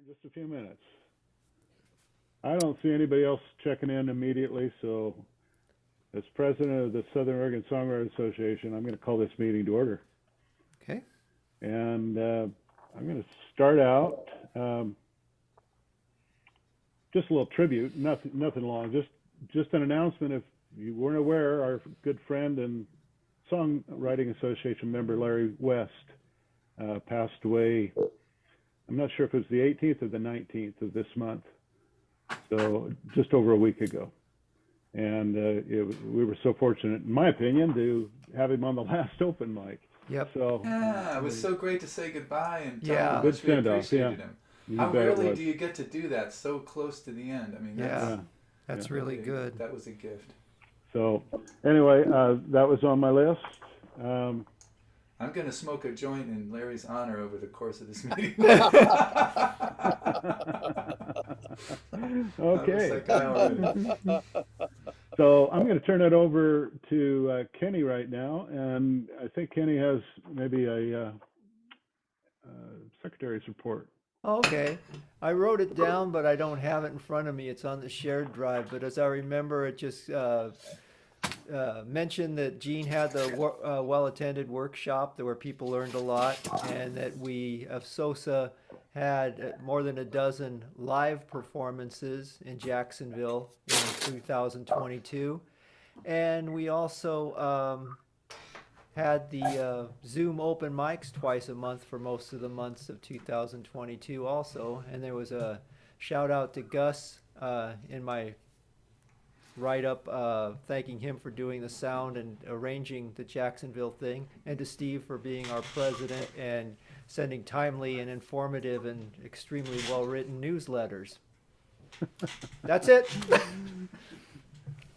just a few minutes. I don't see anybody else checking in immediately, so as president of the Southern Oregon Songwriters Association, I'm going to call this meeting to order. Okay. And I'm going to start out just a little tribute, nothing long, just an announcement. If you weren't aware, our good friend and Songwriting Association member Larry West passed away. I'm not sure if it was the 18th or the 19th of this month, so just over a week ago. And we were so fortunate, in my opinion, to have him on the last open mic. Yep. So yeah, it was so great to say goodbye and tell Yeah. him how good much we send-off. appreciated Yeah, him. you How bet it rarely was. do you get to do that so close to the end? I mean, Yeah. That's really good. That was a gift. So anyway, that was on my list. I'm going to smoke a joint in Larry's honor over the course of this meeting. Okay. Like So I'm going to turn it over to Kenny right now, and I think Kenny has maybe a secretary's report. Okay. I wrote it down, but I don't have it in front of me. It's on the shared drive. But as I remember, it just mentioned that Gene had the well-attended workshop where people learned a lot, and that we of SOSA had more than a dozen live performances in Jacksonville in 2022. And we also had the Zoom open mics twice a month for most of the months of 2022 also. And there was a shout out to Gus in my write-up thanking him for doing the sound and arranging the Jacksonville thing, and to Steve for being our president and sending timely and informative and extremely well-written newsletters. That's it.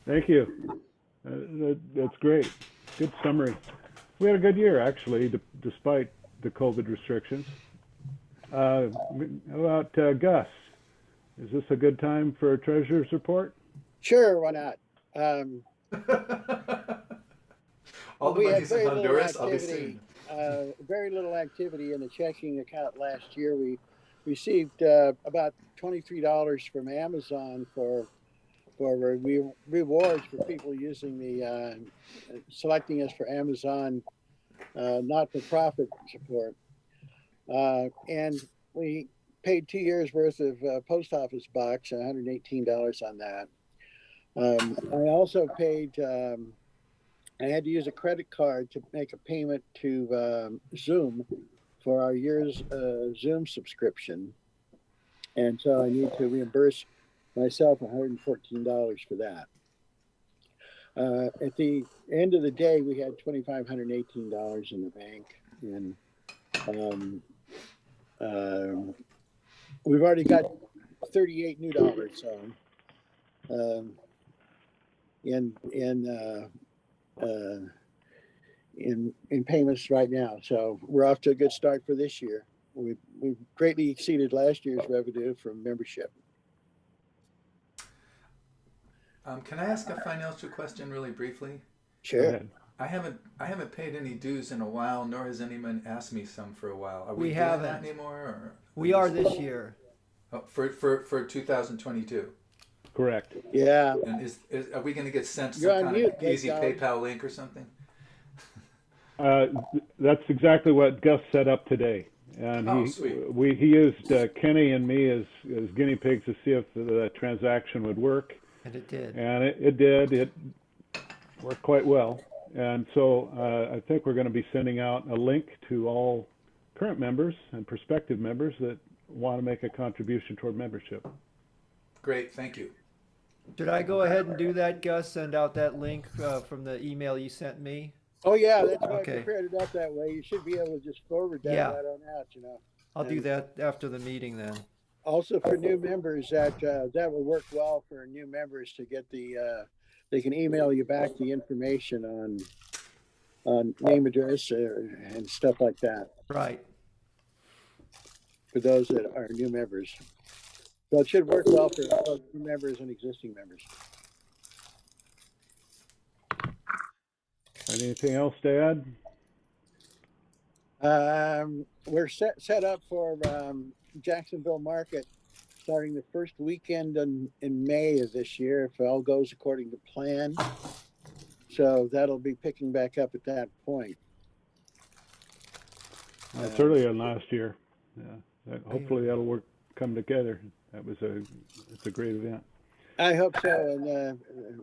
Thank you. That's great. Good summary. We had a good year, actually, despite the COVID restrictions. How about Gus? Is this a good time for a treasurer's report? Sure, why not? all the We had money's in very little Honduras. I'll be activity. soon. Very little activity in the checking account last year. We received about $23 from Amazon for rewards for people using the selecting us for Amazon not-for-profit support, and we paid 2 years worth of post office box, $118 on that. I also paid. I had to use a credit card to make a payment to Zoom for our year's Zoom subscription, and so I need to reimburse myself $114 for that. At the end of the day, we had $2,518 in the bank, and we've already got 38 new dollars. So in payments right now. So we're off to a good start for this year. We've greatly exceeded last year's revenue from membership. Can I ask a financial question really briefly? Sure. I haven't paid any dues in a while, nor has anyone asked me some for a while. Are we We doing haven't. that anymore? Or We are this year. oh, for 2022. Correct. Yeah. And is are we going to get sent You're some on kind mute, of easy Dave. PayPal link or something? That's exactly what Gus set up today. And Oh, sweet. he used Kenny and me as guinea pigs to see if the transaction would work. And it did. And it did. It worked quite well. And so I think we're going to be sending out a link to all current members and prospective members that want to make a contribution toward membership. Great, thank you. Did I go ahead and do that, Gus? Send out that link from the email you sent me? Oh yeah, that's why Okay. I prepared it up that way. You should be able to just forward that Yeah. right on out, I'll do that after the meeting then. Also for new members, that will work well for new members to get they can email you back the information on name, address, and stuff like that Right. for those that are new members. So it should work well for both new members and existing members. Anything else to add? We're set up for Jacksonville Market starting the first weekend in May of this year, if all goes according to plan. So that'll be picking back up at that point. It's earlier than last year. Yeah, hopefully that'll come together. It's a great event. I hope so.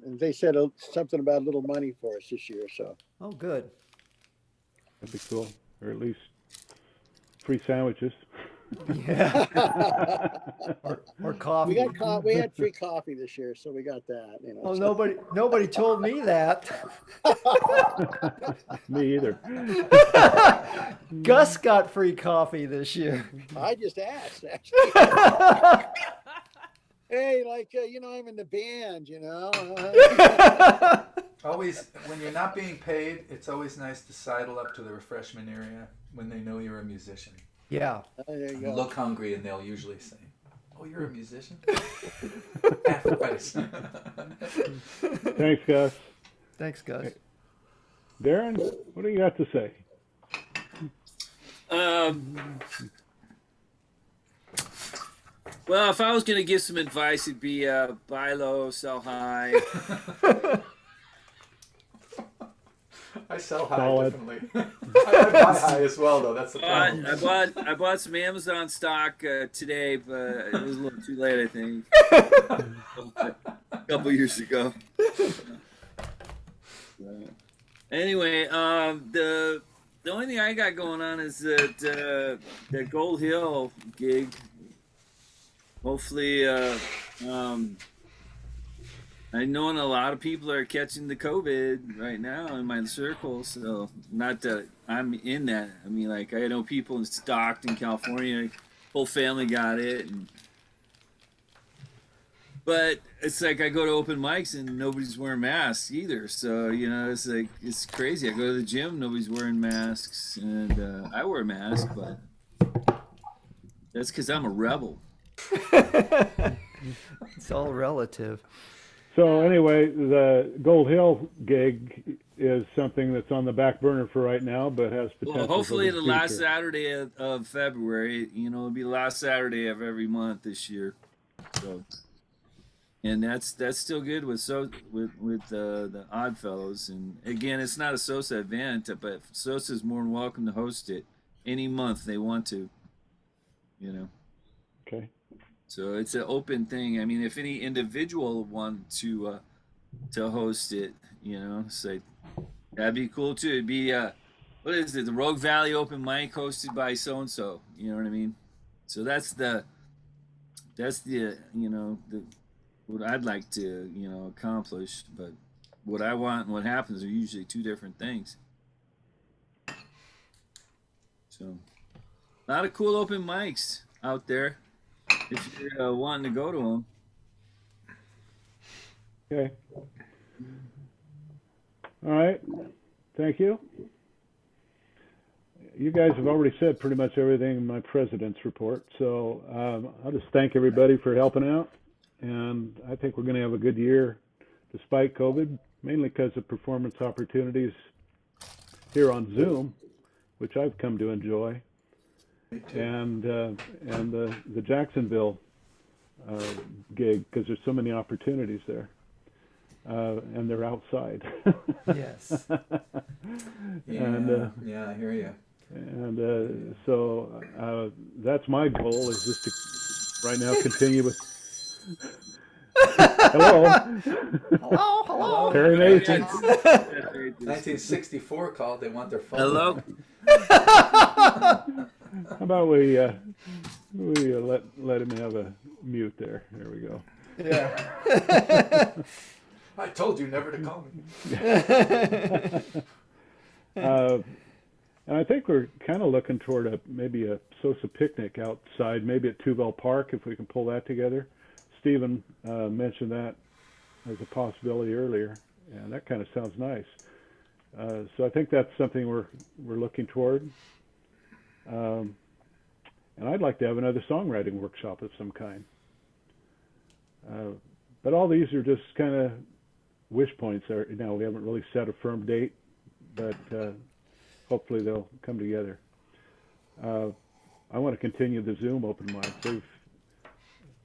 And they said something about a little money for us this year. So. Oh, good. That'd be cool, or at least free sandwiches. Yeah. or coffee. We had free coffee this year, so we got that. You know. Well, so. nobody told me that. Me either. Gus got free coffee this year. I just asked, actually. Hey, like I'm in the band. Always, when you're not being paid, it's always nice to sidle up to the refreshment area when they know you're a musician. Yeah. There you go. Look hungry, and they'll usually say, "Oh, you're a musician." Half price. Thanks, Gus. Thanks, Gus. Darren, what do you got to say? Well, if I was going to give some advice, it'd be buy low, sell high. I sell high Solid. differently. I buy high as well, though. That's the problem. I bought some Amazon stock today, but it was a little too late, I think. A couple years ago. Anyway, the only thing I got going on is that that Gold Hill gig. Hopefully, I know a lot of people are catching the COVID right now in my circle. So not that I'm in that. I mean, like I know people in Stockton, California, whole family got it. But it's like I go to open mics and nobody's wearing masks either. So it's like it's crazy. I go to the gym, nobody's wearing masks, and I wear a mask, but that's because I'm a rebel. It's all relative. So anyway, the Gold Hill gig is something that's on the back burner for right now, but has potential. Well, hopefully for the last Saturday of February. It'll be the last Saturday of every month this year. So, and that's still good with the Odd Fellows. And again, it's not a SOSA event, but SOSA is more than welcome to host it any month they want to. Okay. So it's an open thing. I mean, if any individual want to host it, say that'd be cool too. It'd be what is it? The Rogue Valley Open Mic hosted by so and so. You know what I mean? So that's the what I'd like to accomplish. But what I want and what happens are usually two different things. So a lot of cool open mics out there. If you're wanting to go to them. Okay. All right. Thank you. You guys have already said pretty much everything in my president's report, so I'll just thank everybody for helping out, and I think we're going to have a good year despite COVID, mainly because of performance opportunities here on Zoom, which I've come to enjoy. And the Jacksonville gig, because there's so many opportunities there, and they're outside. Yes. Yeah, I hear you. And so that's my goal, is just to right now continue with. Hello. Hello. Perry Mason. 1964 called. They want their phone. Hello. How about we let him have a mute there? There we go. Yeah. I told you never to call me. And I think we're kind of looking toward maybe a SOSA picnic outside, maybe at Tuvell Park, if we can pull that together. Stephen mentioned that as a possibility earlier, and that kind of sounds nice. So I think that's something we're looking toward. And I'd like to have another songwriting workshop of some kind. But all these are just kind of wish points. Now we haven't really set a firm date, but hopefully they'll come together. I want to continue the Zoom open mics.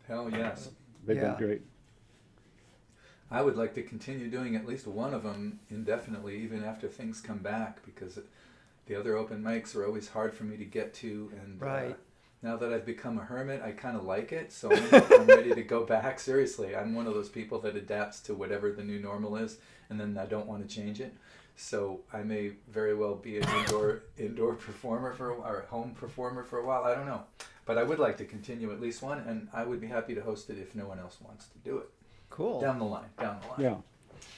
Hell yes. They've Yeah. been great. I would like to continue doing at least one of them indefinitely, even after things come back, because the other open mics are always hard for me to get to. And Right. now that I've become a hermit, I kind of like it. So I'm ready to go back. Seriously, I'm one of those people that adapts to whatever the new normal is, and then I don't want to change it. So I may very well be an indoor performer or a home performer for a while. I don't know, but I would like to continue at least one, and I would be happy to host it if no one else wants to do it. Cool. Down the line. Yeah.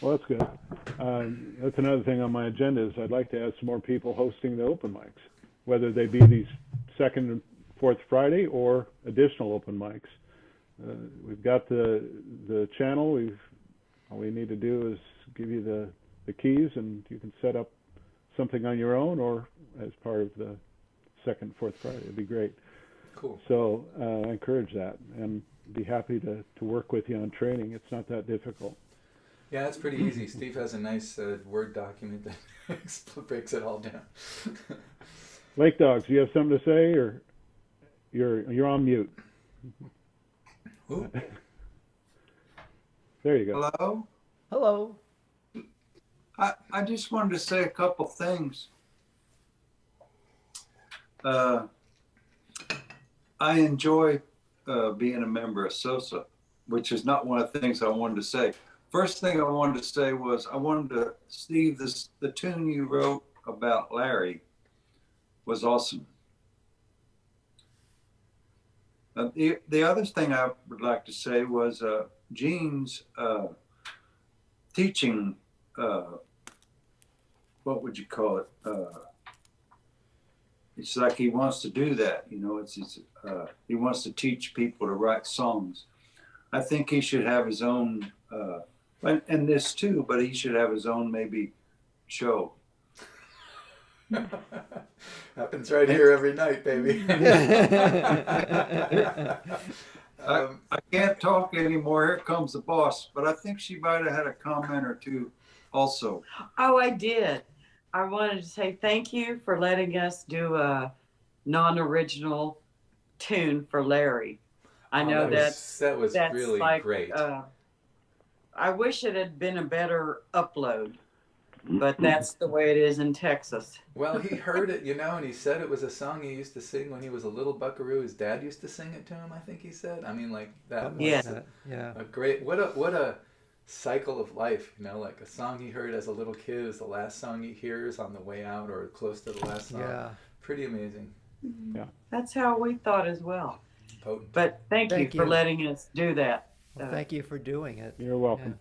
Well, that's good. That's another thing on my agenda is I'd like to have some more people hosting the open mics, whether they be these second and fourth Friday or additional open mics. We've got the channel. All we need to do is give you the keys, and you can set up something on your own or as part of the second, fourth Friday. It'd be great. Cool. So I encourage that, and be happy to work with you on training. It's not that difficult. Yeah, it's pretty easy. Steve has a nice Word document that breaks it all down. Lake Dogs, do you have something to say, or you're on mute? Ooh. There you go. Hello? Hello. I just wanted to say a couple things. I enjoy being a member of SOSA, which is not one of the things I wanted to say. First thing I wanted to say was Steve, the tune you wrote about Larry was awesome. The other thing I would like to say was Gene's teaching, what would you call it? It's like he wants to do that, you know. He wants to teach people to write songs. I think he should have his own, and this too, but he should have his own maybe show. Happens right here every night, baby. I can't talk anymore. Here comes the boss. But I think she might have had a comment or two also. Oh, I did. I wanted to say thank you for letting us do a non-original tune for Larry. I know that was that's really like, great. I wish it had been a better upload, but that's the way it is in Texas. Well, he heard it, you know, and he said it was a song he used to sing when he was a little buckaroo. His dad used to sing it to him, I think he said. I mean, like that. Yeah. Yeah. A great, what a cycle of life, you know, like a song he heard as a little kid is the last song he hears on the way out or close to the last song. Yeah. Pretty amazing. Yeah. That's how we thought as well. Potent. But thank you for letting us do that. Well, thank you for doing it. You're welcome.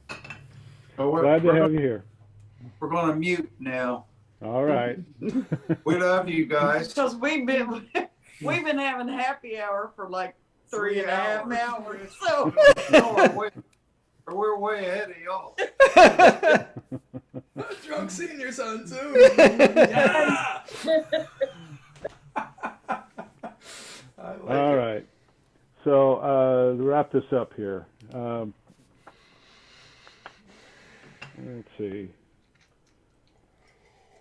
Oh, Glad to have you here. We're going to mute now. All right. We love you guys. Because we've been having happy hour for like 3.5 hours. So No, we're way ahead of y'all. Drunk seniors on Zoom. Yeah. All right. So to wrap this up here, let's see.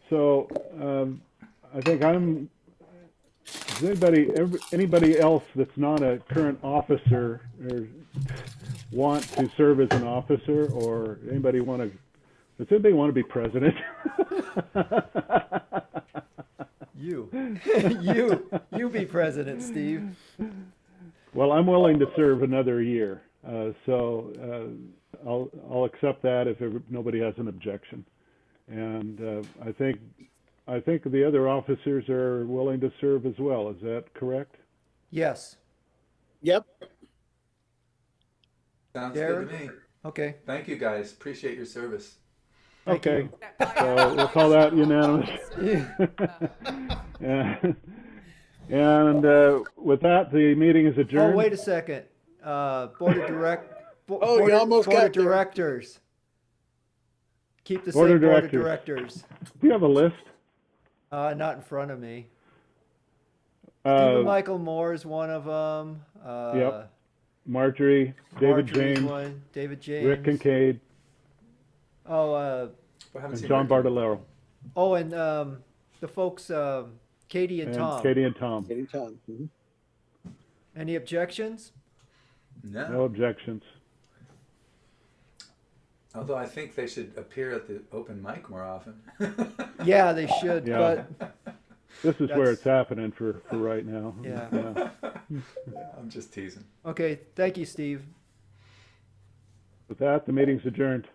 So I think does anybody else that's not a current officer or want to serve as an officer, or does anybody want to be president? You be president, Steve. Well, I'm willing to serve another year, so I'll accept that if nobody has an objection. And I think the other officers are willing to serve as well. Is that correct? Yes. Yep. Sounds Derek? good to me. Okay. Thank you guys. Appreciate your service. Thank Okay. So we'll call that unanimous. And with that, the meeting is adjourned. Oh, wait a second. Board of you almost got there. directors. Keep the Board same of board of directors. directors. Do you have a list? Not in front of me. Stephen Michael Moore is one of them. Yep. Marjorie, David Marjorie's James, one, David James. Rick Kincaid, Oh, I haven't and seen John Marjorie. Bartolero. and the folks Katie and Tom. Katie and Tom. Katie Tom. Mhm. Any objections? No objections. Although I think they should appear at the open mic more often. Yeah, they should, Yeah. but This is where That's- it's happening for right now. Yeah. I'm just teasing. okay, thank you, Steve. With that, the meeting's adjourned.